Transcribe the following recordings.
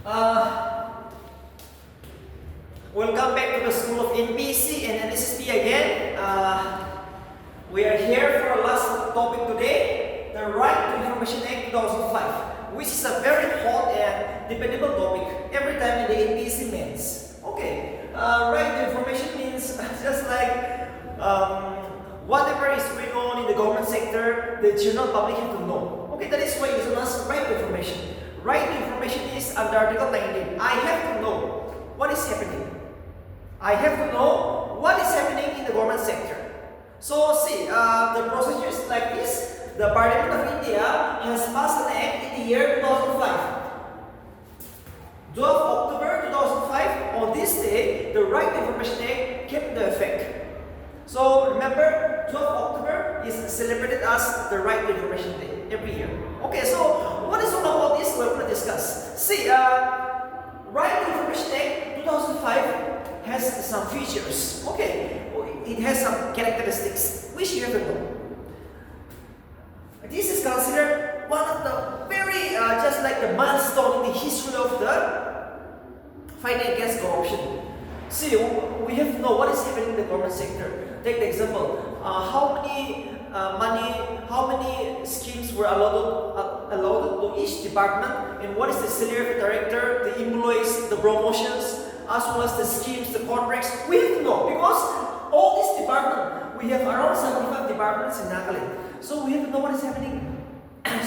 Uh, Welcome back to the School of NPC, and this is me again. We are here for our last topic today, the Right to Information Act 2005, which is a very hot and dependable topic every time in the NPC means. Okay, right to information means just like whatever is going on in the government sector, the general public have to know. Okay, that is why it's known as right to information. Right to information is under Article 19. I have to know what is happening. I have to know what is happening in the government sector. So see, the procedure is like this. The Parliament of India has passed an act in the year 2005. 12 October 2005, on this day, the Right to Information Act came into effect. So remember, 12 October is celebrated as the Right to Information Day every year. Okay, so what is all about this? We're going to discuss. See, Right to Information Act 2005 has some features. Okay, it has some characteristics which you have to know. This is considered one of the very just like the milestone in the history of the fighting against corruption. See, we have to know what is happening in the government sector. Take the example: how many money, how many schemes were allotted to each department, and what is the salary of the director, the employees, the promotions, as well as the schemes, the contracts. We have to know because all these departments, we have around 75 departments in Nagaland. So we have to know what is happening.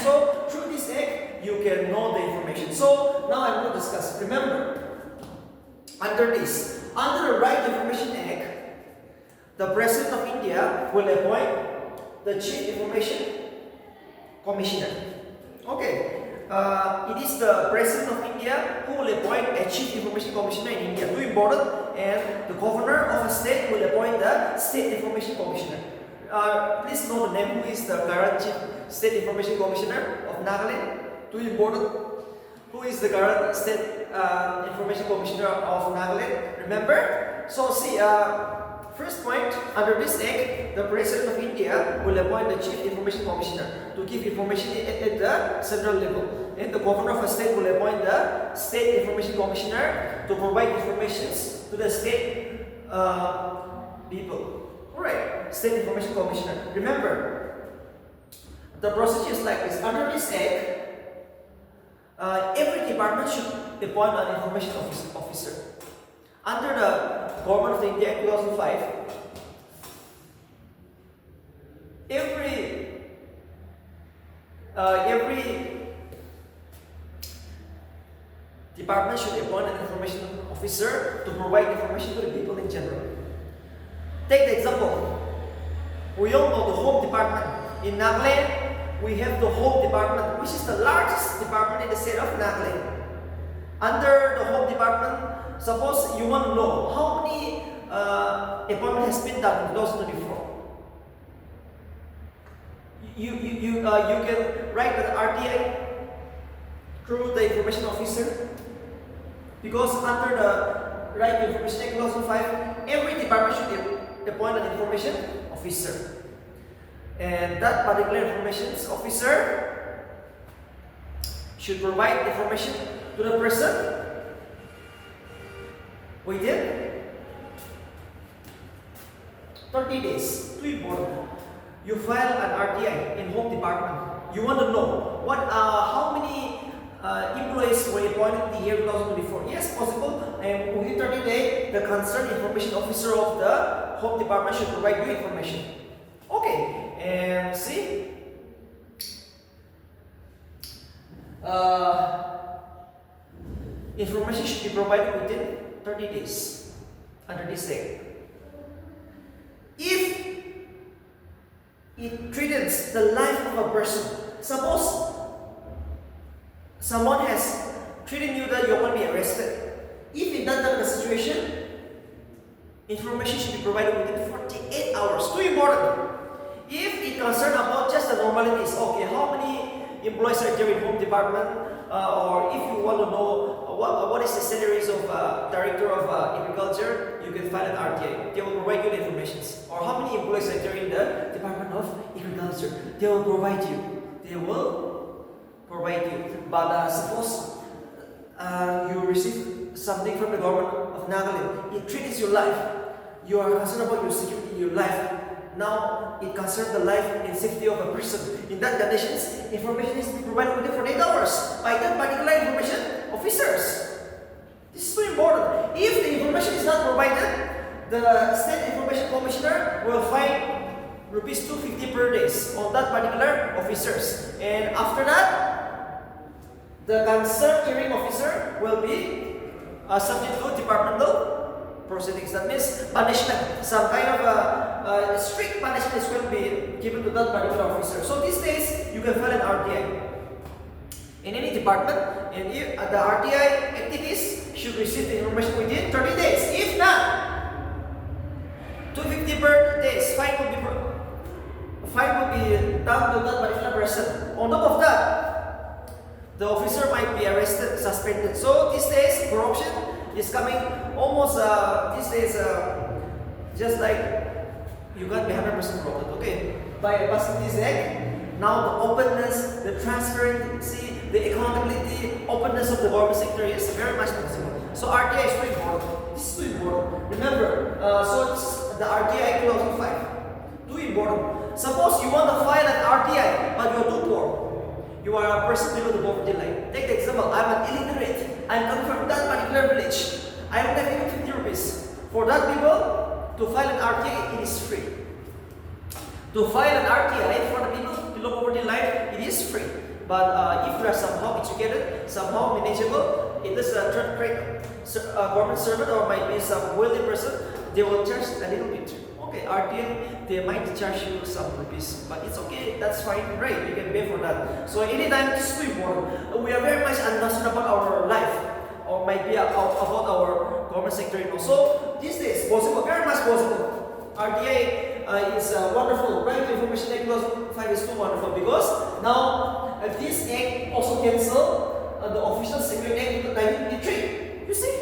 So through this act, you can know the information. So now I'm going to discuss. Remember, under the Right to Information Act, the President of India will appoint the Chief Information Commissioner. Okay. It is the President of India who will appoint a Chief Information Commissioner in India, too important, and the Governor of a state will appoint the State Information Commissioner. Please know the name who is the current Chief State Information Commissioner of Nagaland, too important. Who is the current State Information Commissioner of Nagaland? Remember? So see, first point, under this act, the President of India will appoint the Chief Information Commissioner to give information at the central level. And the Governor of a state will appoint the State Information Commissioner to provide information to the state people. Alright, State Information Commissioner. Remember, the procedure is like this. Under this act, every department should appoint an information officer. Under the Government of India Act 2005, every department should appoint an information officer to provide information to the people in general. Take the example. We all know the Home Department. In Nagaland, we have the Home Department, which is the largest department in the state of Nagaland. Under the Home Department, suppose you want to know how many appointment has been done in 2024. You can write an RTI through the information officer, because under the Right to Information Act 2005, every department should appoint an information officer, and that particular information officer should provide information to the person within 30 days. Too important. You file an RTI in Home Department. You want to know how many employees were appointed in the year 2024. Yes, possible. And within 30 days, the concerned information officer of the Home Department should provide you information. Okay, and see. Information should be provided within 30 days under this act. If it threatens the life of a person, suppose someone has threatened you that you're going to be arrested. If in that type of situation, information should be provided within 48 hours. Too important. If it concerns about just the normalities, okay, how many employees are there in Home Department, or if you want to know what is the salaries of Director of Agriculture, you can file an RTI. They will provide you the information. Or how many employees are there in the Department of Agriculture, they will provide you. They will provide you. But suppose you receive something from the government of Nagaland. It threatens your life. You are concerned about your security, your life. Now, it concerns the life and safety of a person. In that conditions, information is to be provided within 48 hours by that particular information officers. This is so important. If the information is not provided, the State Information Commissioner will fine rupees 250 per day on that particular officers. And after that, the concerned hearing officer will be subject to departmental proceedings. That means punishment. Some kind of a strict punishment will be given to that particular officer. So these days, you can file an RTI in any department, and if the RTI activists should receive the information within 30 days. If not, 250 per day fine will be done to that particular person. On top of that, the officer might be arrested, suspended. So these days, corruption is coming almost these days just like you got be 100% corrupted. Okay, by passing this act, now the openness, the transparency, the accountability, openness of the government sector is very much possible. So RTI is very important. This is too important. Remember, so this is the RTI 2005. Too important. Suppose you want to file an RTI, but you are too poor. You are a person below the poverty line. Take the example, I'm an illiterate. I'm coming from that particular village. I don't have even 50 rupees. For that people, to file an RTI, it is free. To file an RTI for the people below poverty line, it is free. But if you are somehow educated, somehow manageable, it is a third-rate government servant or might be some wealthy person, they will charge a little bit. Okay, RTI, they might charge you some rupees, but it's okay, that's fine, right? You can pay for that. So anytime this is too important. We are very much concerned about our life, or might be about our government sector. So these days, possible, very much possible. RTI is wonderful. Right to Information Act 2005 is too wonderful because now this act also cancel the Official Secret Act 1923. You see,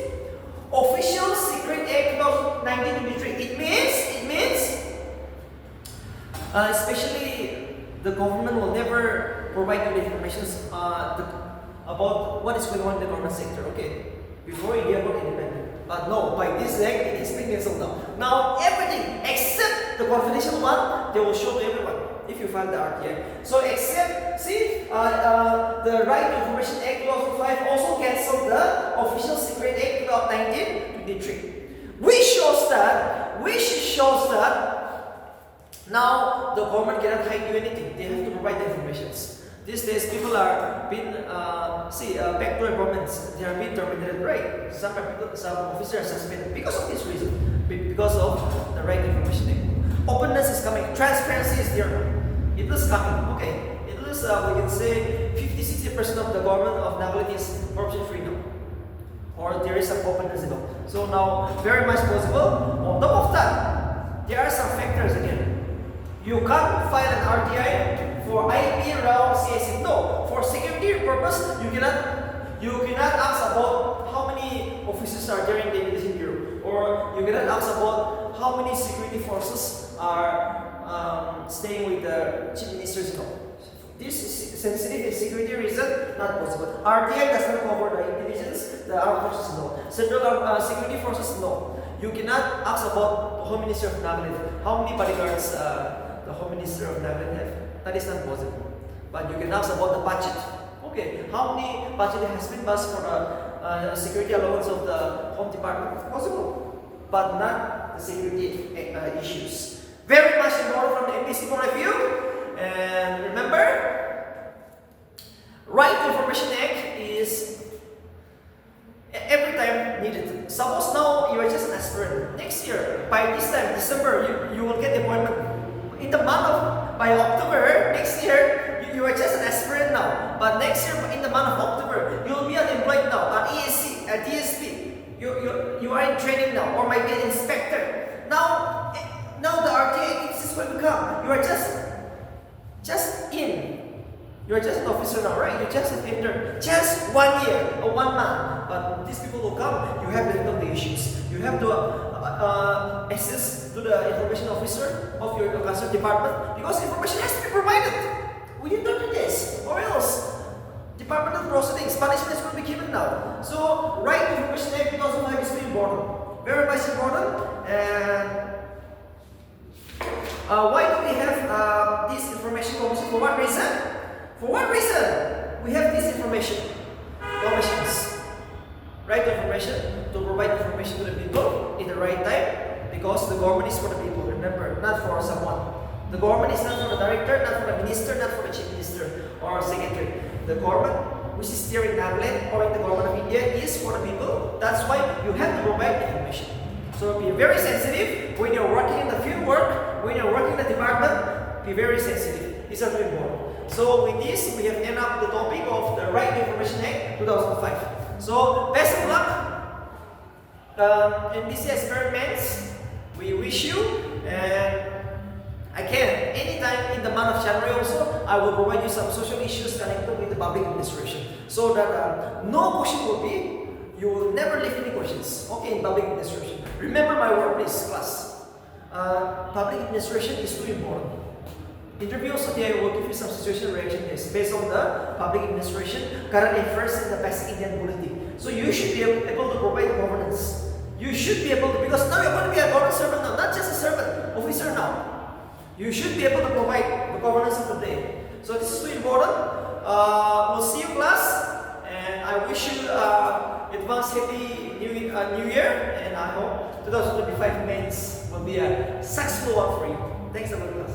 Official Secret Act 1923. It means, especially the government will never provide you the information about what is going on in the government sector. Okay, before India got independent. But no, by this act, it is being cancelled now. Now everything except the confidential one, they will show to everyone if you file the RTI. So except, see, the Right to Information Act 2005 also cancelled the Official Secret Act of 1923, which shows that now the government cannot hide you anything. They have to provide the information. These days, people are being back to governments. They are being terminated, right? Some officers are suspended because of this reason, because of the Right to Information Act. Openness is coming. Transparency is there. It is coming. Okay. It is, we can say, 50-60% of the government of Nagaland is corruption free now. Or there is some openness now. So now, very much possible. On top of that, there are some factors again. You can't file an RTI for IP, RAW, CSC. No. For security purpose, you cannot ask about how many officers are there in the Immigration Bureau. Or you cannot ask about how many security forces are staying with the chief ministers. No. This is sensitive security reason, not possible. RTI does not cover the intelligence, the armed forces, no. Central security forces, no. You cannot ask about the Home Minister of Nagaland. How many bodyguards the Home Minister of Nagaland have? That is not possible. But you can ask about the budget. Okay, how many budget has been passed for the security allowance of the Home Department? Possible, but not the security issues. Very much important from the MPC point of view. And remember, Right to Information Act is every time needed. Suppose now you are just an aspirant. Next year, by this time, December, you will get the appointment. In the month of, by October, next year, you are just an aspirant now. But next year, in the month of October, you will be unemployed now, an ESC, a DSP. You are in training now, or might be an inspector. Now the RTA is going to come. You are just in. You are just an officer now, right? You just have entered. Just 1 year or 1 month. But these people will come. You have to handle the issues. You have to access to the information officer of your concerned department because information has to be provided within 30 days, or else departmental proceedings, punishment is going to be given now. So, right very much important. And why do we have this information commission? For what reason? For what reason we have this information commissions? Right information, to provide information to the people in the right time, because the government is for the people, remember, not for someone. The government is not for the director, not for the minister, not for the chief minister or secretary. The government, which is here in Nagaland or in the government of India, is for the people. That's why you have to provide information. So be very sensitive when you're working in the field work, when you're working in the department, be very sensitive. These are very important. So with this, we have ended up the topic of the Right to Information Act 2005. So best of luck in these experiments. We wish you, and again, anytime in the month of January also, I will provide you some social issues connected with the public administration, so that no question will be, you will never leave any questions, okay, in public administration. Remember my word, please, class. Public administration is too important. Interviews, okay, I will give you some situation reaction tests based on the public administration, current affairs, and the basic Indian polity. So you should be able to provide governance. You should be able to, because now you're going to be a government servant now, not just a servant, officer now. You should be able to provide the governance of the day. So this is too important. We'll see you, class, and I wish you advance happy New Year, and I hope 2025 means will be a successful one for you. Thanks a lot, class.